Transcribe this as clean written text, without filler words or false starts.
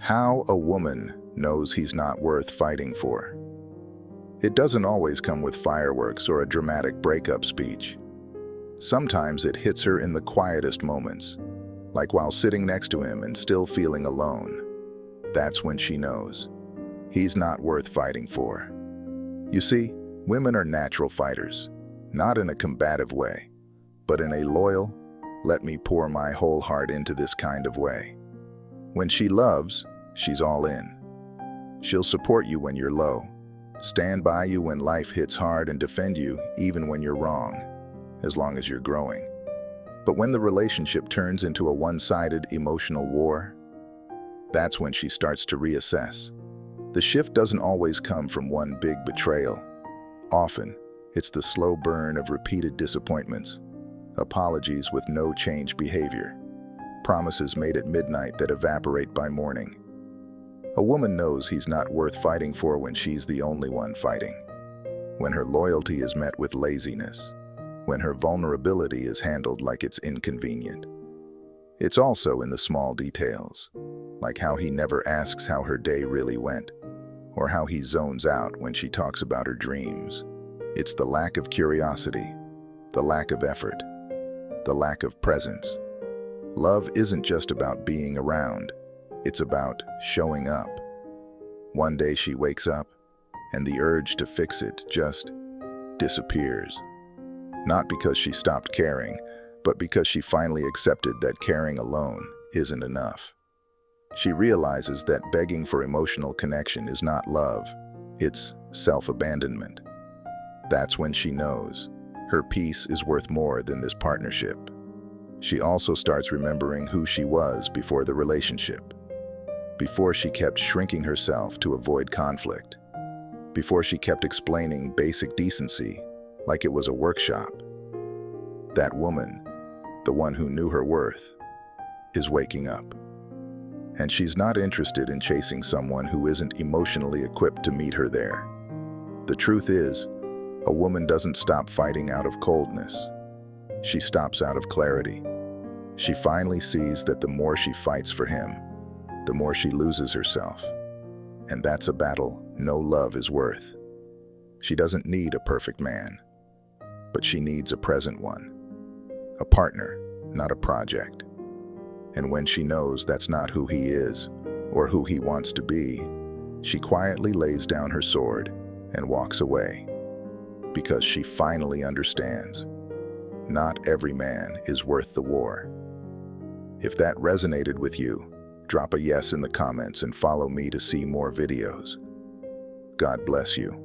How a woman knows he's not worth fighting for. It doesn't always come with fireworks or a dramatic breakup speech. Sometimes it hits her in the quietest moments, like while sitting next to him and still feeling alone. That's when she knows he's not worth fighting for. You see, women are natural fighters, not in a combative way, but in a loyal, let me pour my whole heart into this kind of way. When she loves, she's all in. She'll support you when you're low, stand by you when life hits hard, and defend you even when you're wrong, as long as you're growing. But when the relationship turns into a one-sided emotional war, that's when she starts to reassess. The shift doesn't always come from one big betrayal. Often, it's the slow burn of repeated disappointments, apologies with no changed behavior, promises made at midnight that evaporate by morning. A woman knows he's not worth fighting for when she's the only one fighting, when her loyalty is met with laziness, when her vulnerability is handled like it's inconvenient. It's also in the small details, like how he never asks how her day really went, or how he zones out when she talks about her dreams. It's the lack of curiosity, the lack of effort, the lack of presence. Love isn't just about being around, it's about showing up. One day she wakes up, and the urge to fix it just disappears. Not because she stopped caring, but because she finally accepted that caring alone isn't enough. She realizes that begging for emotional connection is not love, it's self-abandonment. That's when she knows her peace is worth more than this partnership. She also starts remembering who she was before the relationship, before she kept shrinking herself to avoid conflict, before she kept explaining basic decency like it was a workshop. That woman, the one who knew her worth, is waking up. And she's not interested in chasing someone who isn't emotionally equipped to meet her there. The truth is, a woman doesn't stop fighting out of coldness. She stops out of clarity. She finally sees that the more she fights for him, the more she loses herself. And that's a battle no love is worth. She doesn't need a perfect man, but she needs a present one. A partner, not a project. And when she knows that's not who he is, or who he wants to be, she quietly lays down her sword and walks away. Because she finally understands, not every man is worth the war. If that resonated with you, drop a yes in the comments and follow me to see more videos. God bless you.